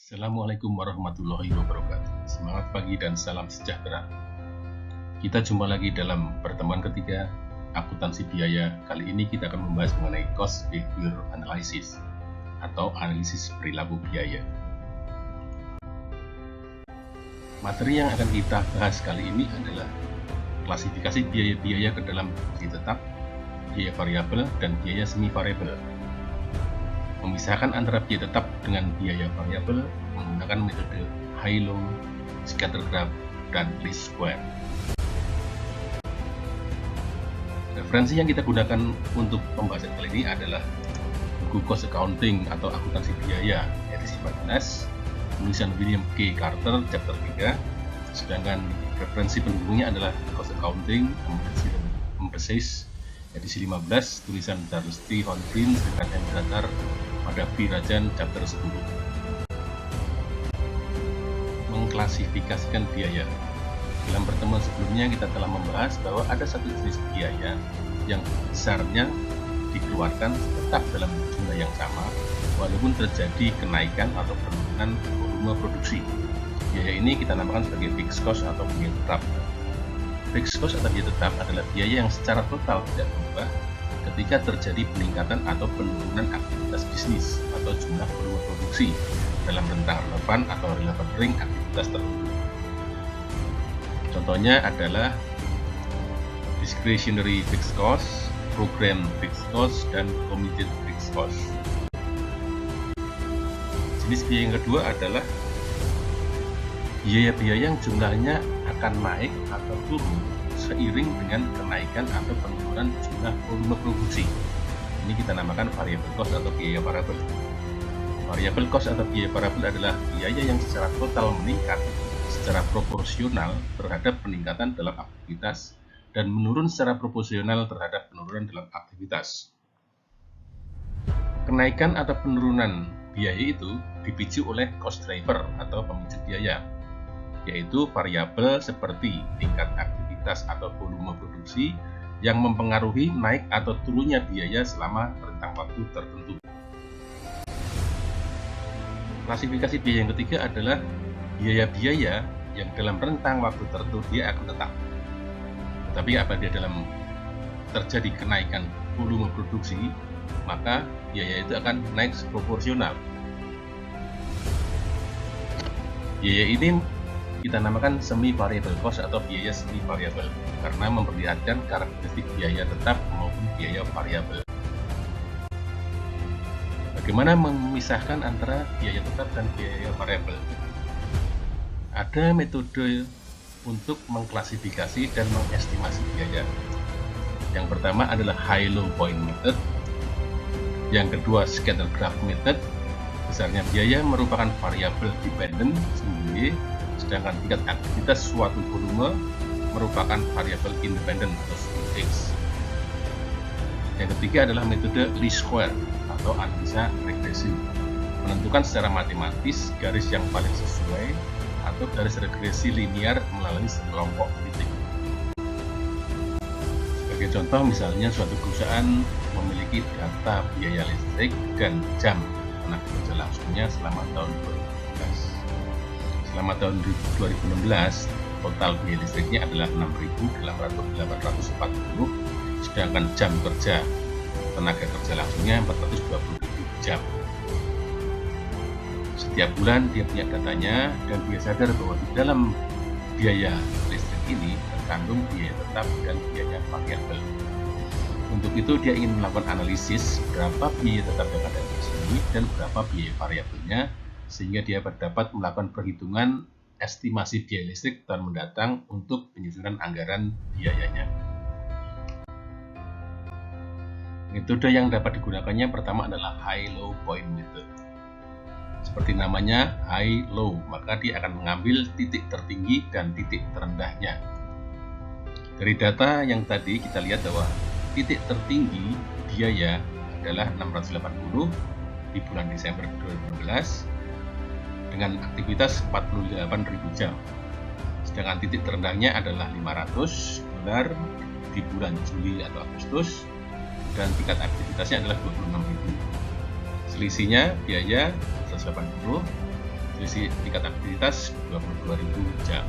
Assalamualaikum warahmatullahi wabarakatuh. Semangat pagi dan salam sejahtera. Kita jumpa lagi dalam pertemuan ketiga akuntansi biaya. Kali ini kita akan membahas mengenai cost behavior analysis atau analisis perilaku biaya. Materi yang akan kita bahas kali ini adalah klasifikasi biaya-biaya ke dalam biaya tetap, biaya variabel, dan biaya semi variabel. Memisahkan antara biaya tetap dengan biaya variabel menggunakan metode high-low, scatter graph, dan least square. Referensi yang kita gunakan untuk pembahasan kali ini adalah buku Cost Accounting atau Akuntansi Biaya edisi 14, tulisan William K. Carter, chapter 3, sedangkan referensi pendukungnya adalah Cost Accounting, Emphasis, edisi 15, tulisan Charles T. Honfrin dengan M. Datar pada B. Rajan, chapter 10. Mengklasifikasikan biaya. Dalam pertemuan sebelumnya kita telah membahas bahwa ada satu jenis biaya yang besarnya dikeluarkan tetap dalam jumlah yang sama walaupun terjadi kenaikan atau penurunan volume produksi. Biaya ini kita namakan sebagai fixed cost atau biaya tetap. Fixed cost atau biaya tetap adalah biaya yang secara total tidak berubah ketika terjadi peningkatan atau penurunan aktivitas bisnis atau jumlah volume produksi dalam rentang relevan atau relevant ring aktivitas tertentu. Contohnya adalah discretionary fixed cost, program fixed cost, dan committed fixed cost. Jenis biaya yang kedua adalah biaya-biaya yang jumlahnya akan naik atau turun seiring dengan kenaikan atau penurunan jumlah volume produksi. Ini kita namakan variable cost atau biaya variabel. Variable cost atau biaya variabel adalah biaya yang secara total meningkat secara proporsional terhadap peningkatan dalam aktivitas dan menurun secara proporsional terhadap penurunan dalam aktivitas. Kenaikan atau penurunan biaya itu dipicu oleh cost driver atau pemicu biaya, yaitu variabel seperti tingkat aktivitas atau volume produksi yang mempengaruhi naik atau turunnya biaya selama rentang waktu tertentu. Klasifikasi biaya yang ketiga adalah biaya-biaya yang dalam rentang waktu tertentu dia akan tetap. Tetapi apabila dalam terjadi kenaikan volume produksi, maka biaya itu akan naik proporsional. Biaya ini kita namakan semi variable cost atau biaya semi variable karena memperlihatkan karakteristik biaya tetap maupun biaya variabel. Bagaimana memisahkan antara biaya tetap dan biaya variabel? Ada metode untuk mengklasifikasi dan mengestimasi biaya. Yang pertama adalah high-low point method. Yang kedua scatter graph method. Besarnya biaya merupakan variabel dependent sendiri, sedangkan tingkat aktivitas suatu volume merupakan variabel independen atau X. Yang ketiga adalah metode least square atau analisa regresi, menentukan secara matematis garis yang paling sesuai atau garis regresi linear melalui sekelompok titik. Sebagai contoh, misalnya suatu perusahaan memiliki data biaya listrik dan jam tenaga kerja langsungnya selama tahun 2016. Selama tahun 2016, total biaya listriknya adalah 6.840, sedangkan jam kerja tenaga kerja langsungnya 420.000 jam. Setiap bulan dia punya datanya dan dia sadar bahwa di dalam biaya listrik ini terkandung biaya tetap dan biaya variabel. Untuk itu dia ingin melakukan analisis berapa biaya tetap yang ada di sini dan berapa biaya variabelnya, sehingga dia dapat melakukan perhitungan estimasi biaya listrik tahun mendatang untuk penyusunan anggaran biayanya. Metode yang dapat digunakannya pertama adalah high-low point method. Seperti namanya high-low, maka dia akan mengambil titik tertinggi dan titik terendahnya. Dari data yang tadi kita lihat bahwa titik tertinggi biaya adalah 680 di bulan Desember 2016 dengan aktivitas 48.000 jam. Sedangkan titik terendahnya adalah $500 di bulan Juli atau Agustus dan tingkat aktivitasnya adalah 26.000. Selisihnya biaya 180 selisih tingkat aktivitas 22.000 jam.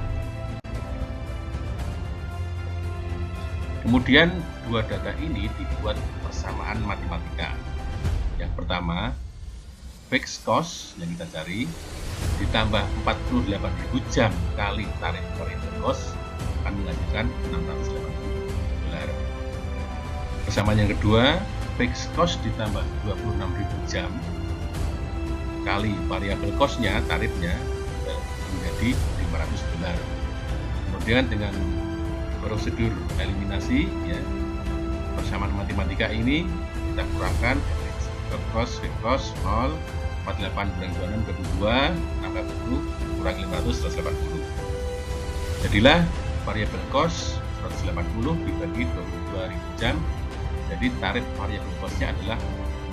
Kemudian dua data ini dibuat persamaan matematika. Yang pertama, fixed cost yang kita cari ditambah 48.000 jam kali tarif variable cost akan menghasilkan $680. Persamaan yang kedua, fixed cost ditambah 26.000 jam kali variable cost-nya, tarifnya menjadi $500. Kemudian dengan prosedur eliminasi, ya, persamaan matematika ini kita kurangkan fixed cost 0, 48 kurang 26 22, 60 kurang 500 180. Jadilah variable cost 180 dibagi 22.000 jam. Jadi tarif variable cost-nya adalah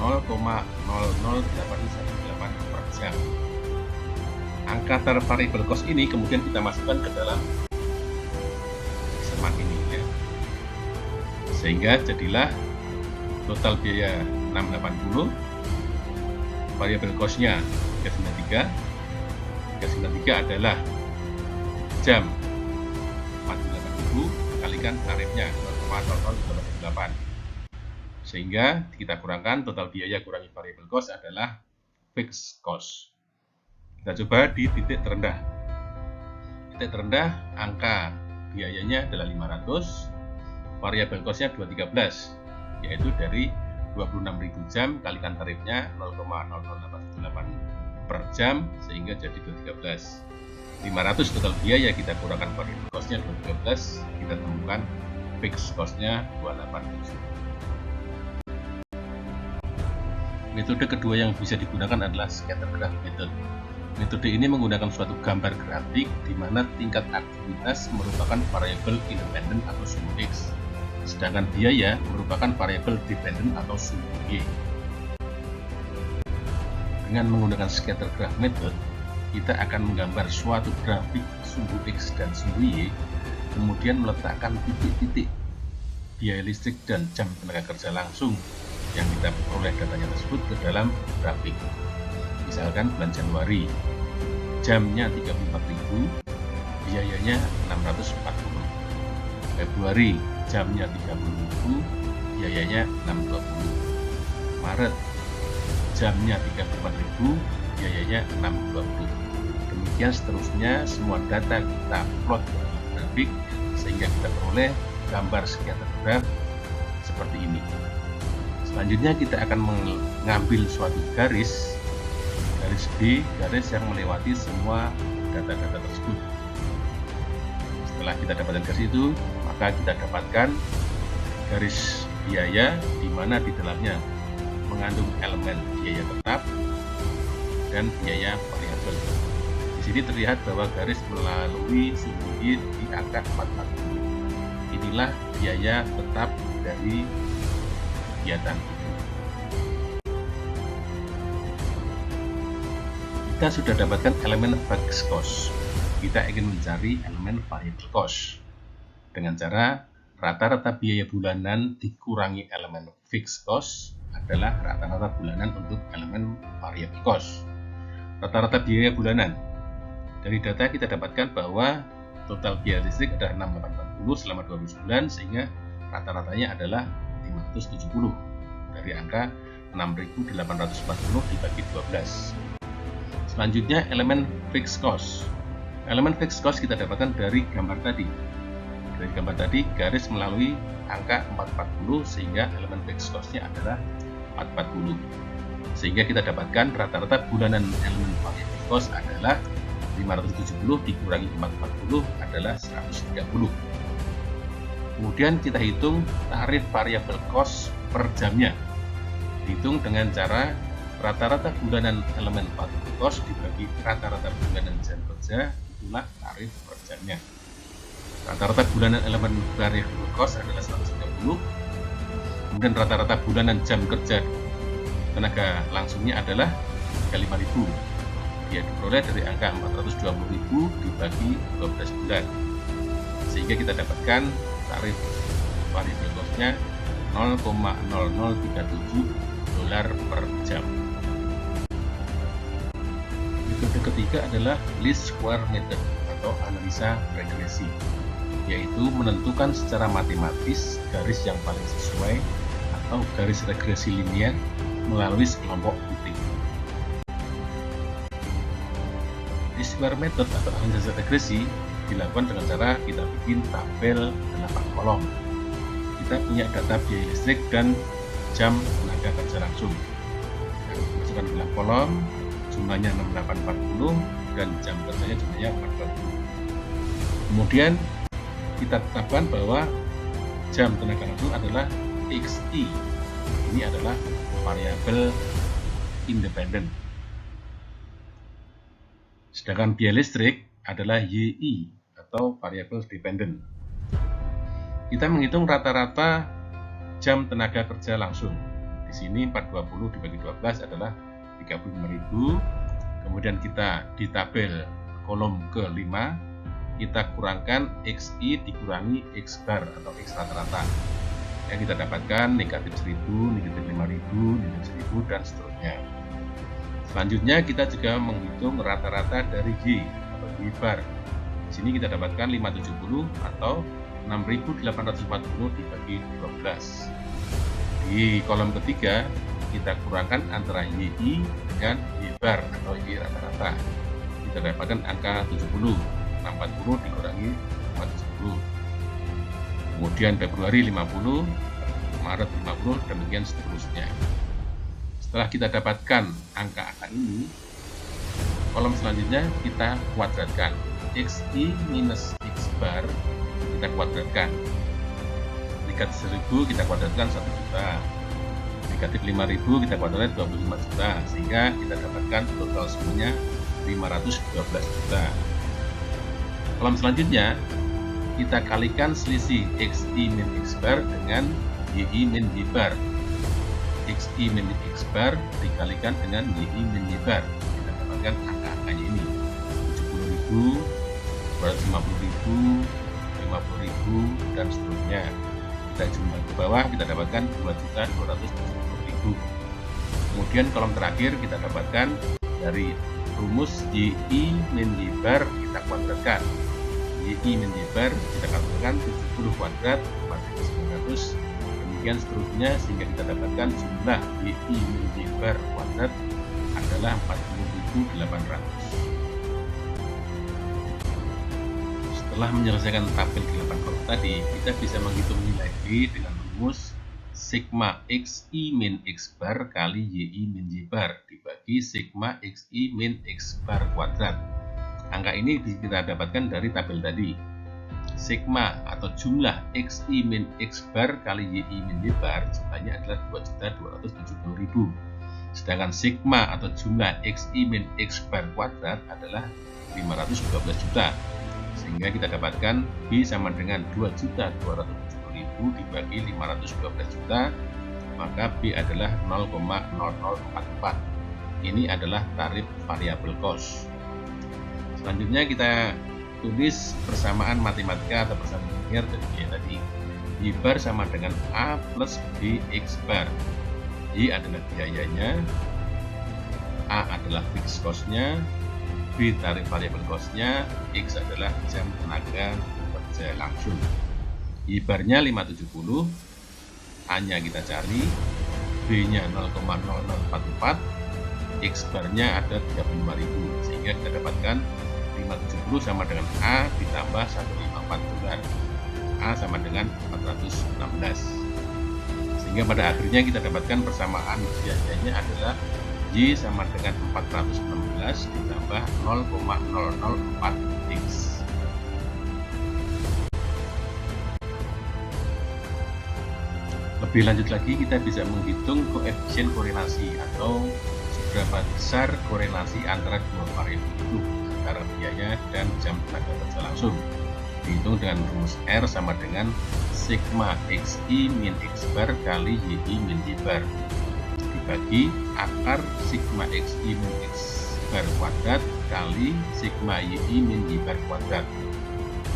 0,00818 per jam. Angka tarif variable cost ini kemudian kita masukkan ke dalam persamaan ini, ya. Sehingga jadilah total biaya 680, variable cost-nya 393 adalah jam 48.000 kalikan tarifnya 0,0088. Sehingga kita kurangkan total biaya kurangi variable cost adalah fixed cost. Kita coba di titik terendah. Titik terendah angka biayanya adalah 500, variable cost-nya 213, yaitu dari 26.000 jam kalikan tarifnya 0,00818 per jam, sehingga jadi 213. 500 total biaya, kita kurangkan variable cost-nya 213, kita temukan fixed cost-nya 287. Metode kedua yang bisa digunakan adalah scatter graph method. Metode ini menggunakan suatu gambar grafik di mana tingkat aktivitas merupakan variabel independen atau sumbu X, sedangkan biaya merupakan variabel dependen atau sumbu Y. Dengan menggunakan scatter graph method, kita akan menggambar suatu grafik sumbu X dan sumbu Y, kemudian meletakkan titik-titik biaya listrik dan jam tenaga kerja langsung yang kita peroleh datanya tersebut ke dalam grafik. Misalkan bulan Januari, jamnya 34.000, biayanya 640. Februari, jamnya 30.000, biayanya 620. Maret, jamnya 34.000, biayanya 620. Demikian seterusnya, semua data kita plot ke dalam grafik sehingga kita peroleh gambar scatter graph seperti ini. Selanjutnya kita akan mengambil suatu garis B, garis yang melewati semua data-data tersebut. Setelah kita dapatkan garis itu, maka kita dapatkan garis biaya di mana di dalamnya mengandung elemen biaya tetap dan biaya variabel. Di sini terlihat bahwa garis melalui sumbu Y di angka 440. Inilah biaya tetap dari kegiatan itu. Kita sudah dapatkan elemen fixed cost. Kita ingin mencari elemen variable cost dengan cara rata-rata biaya bulanan dikurangi elemen fixed cost adalah rata-rata bulanan untuk elemen variable cost. Rata-rata biaya bulanan. Dari data kita dapatkan bahwa total biaya listrik adalah 6.840 selama 12 bulan, sehingga rata-ratanya adalah 570 dari angka 6.840 dibagi 12. Selanjutnya elemen fixed cost. Elemen fixed cost kita dapatkan dari gambar tadi. Dari gambar tadi garis melalui angka 440 sehingga elemen fixed cost-nya adalah 440. Sehingga kita dapatkan rata-rata bulanan elemen variable cost adalah 570 dikurangi 440 adalah 130. Kemudian kita hitung tarif variable cost per jamnya. Dihitung dengan cara rata-rata bulanan elemen variable cost dibagi rata-rata bulanan jam kerja, itulah tarif per jamnya. Rata-rata bulanan elemen variable cost adalah 130. Kemudian rata-rata bulanan jam kerja tenaga langsungnya adalah 35.000. Dia diperoleh dari angka 420.000 dibagi 12 bulan. Sehingga kita dapatkan tarif variable cost-nya $0,0037 per jam. Metode ketiga adalah least square method atau analisa regresi, yaitu menentukan secara matematis garis yang paling sesuai atau garis regresi linear melalui sekelompok titik. Least square method atau analisa regresi dilakukan dengan cara kita bikin tabel 8 kolom. Kita punya data biaya listrik dan jam tenaga kerja langsung. Masukkan dalam kolom, jumlahnya 6840 dan jam kerjanya jumlahnya 420. Kemudian kita tetapkan bahwa jam tenaga langsung adalah XI. Ini adalah variabel independen. Sedangkan biaya listrik adalah YI atau variabel dependen. Kita menghitung rata-rata jam tenaga kerja langsung. Di sini 420 dibagi 12 adalah 35.000. Kemudian kita di tabel kolom ke-5 kita kurangkan XI dikurangi X bar atau X rata-rata. Yang kita dapatkan negatif 1000, negatif 5000, negatif 1000 dan seterusnya. Selanjutnya kita juga menghitung rata-rata dari Y atau Y bar. Di sini kita dapatkan 570 atau 6840 dibagi 12. Di kolom ketiga kita kurangkan antara YI dengan Y bar atau Y rata-rata. Kita dapatkan angka 70, 640 dikurangi 470. Kemudian Februari 50, Maret 50, demikian seterusnya. Setelah kita dapatkan angka-angka ini, kolom selanjutnya kita kuadratkan. XI minus X bar kita kuadratkan. Negatif 1000 kita kuadratkan 1 juta. Negatif 5000 kita kuadratkan 25 juta. Sehingga kita dapatkan total semuanya 512 juta. Kolom selanjutnya kita kalikan selisih XI min X bar dengan YI min Y bar. XI min X bar dikalikan dengan YI min Y bar. Kita dapatkan angka-angkanya ini 70.000, 250.000, 50.000 dan seterusnya. Kita jumlah ke bawah kita dapatkan 2.270.000. Kemudian kolom terakhir kita dapatkan dari rumus YI min Y bar kita kuadratkan. YI min Y bar kita kalikan 70 kuadrat 4.900, demikian seterusnya sehingga kita dapatkan jumlah YI min Y bar kuadrat adalah 40.800. Setelah menyelesaikan tabel 8 kolom tadi, kita bisa menghitung nilai B dengan rumus sigma XI min X bar kali YI min Y bar dibagi sigma XI min X bar kuadrat. Angka ini kita dapatkan dari tabel tadi. Sigma atau jumlah XI min X bar kali YI min Y bar jumlahnya adalah 2.270.000. Sedangkan sigma atau jumlah XI min X bar kuadrat adalah 512 juta. Sehingga kita dapatkan B sama dengan 2.270.000 dibagi 512 juta, maka B adalah 0,0044. Ini adalah tarif variabel cost. Selanjutnya kita tulis persamaan matematika atau persamaan linear dari Y tadi. Y bar sama dengan A plus B X bar. Y adalah biayanya, A adalah fixed cost-nya, B tarif variabel cost-nya, X adalah jam tenaga kerja langsung. Y bar-nya 570, A-nya kita cari, B-nya 0,0044, X bar-nya ada 35.000, sehingga kita dapatkan 570 sama dengan A ditambah 1549. A sama dengan 416. Sehingga pada akhirnya kita dapatkan persamaan biayanya adalah Y sama dengan 416 ditambah 0,004X. Lebih lanjut lagi kita bisa menghitung koefisien korelasi atau seberapa besar korelasi antara dua variabel itu, antara biaya dan jam tenaga kerja langsung. Dihitung dengan rumus R sama dengan sigma XI min X bar kali YI min Y bar dibagi akar sigma XI min X bar kuadrat kali sigma YI min Y bar kuadrat.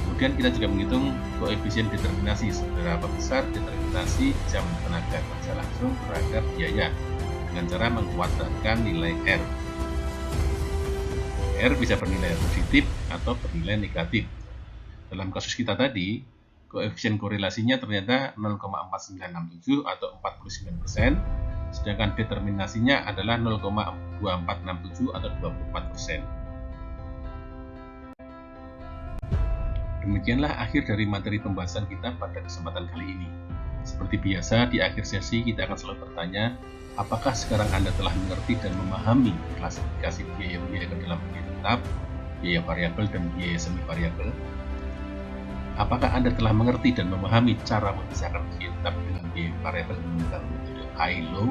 Kemudian kita juga menghitung koefisien determinasi, seberapa besar determinasi jam tenaga kerja langsung terhadap biaya dengan cara mengkuadratkan nilai R. R bisa bernilai positif atau bernilai negatif. Dalam kasus kita tadi, koefisien korelasinya ternyata 0,4967 atau 49%, sedangkan determinasinya adalah 0,2467 atau 24%. Demikianlah akhir dari materi pembahasan kita pada kesempatan kali ini. Seperti biasa, di akhir sesi kita akan selalu bertanya, apakah sekarang Anda telah mengerti dan memahami klasifikasi biaya-biaya ke dalam biaya tetap, biaya variabel, dan biaya semi variabel? Apakah Anda telah mengerti dan memahami cara memisahkan biaya tetap dengan biaya variabel menggunakan metode high-low,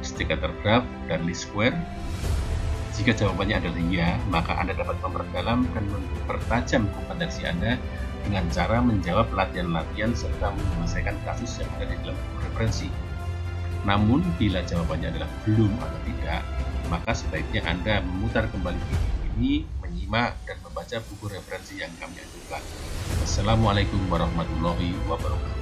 Staccato graph, dan least square? Jika jawabannya adalah iya, maka Anda dapat memperdalam dan mempertajam kompetensi Anda dengan cara menjawab latihan-latihan serta menyelesaikan kasus yang ada di dalam buku referensi. Namun, bila jawabannya adalah belum atau tidak, maka sebaiknya Anda memutar kembali video ini, menyimak, dan membaca buku referensi yang kami ajukan. Wassalamualaikum warahmatullahi wabarakatuh.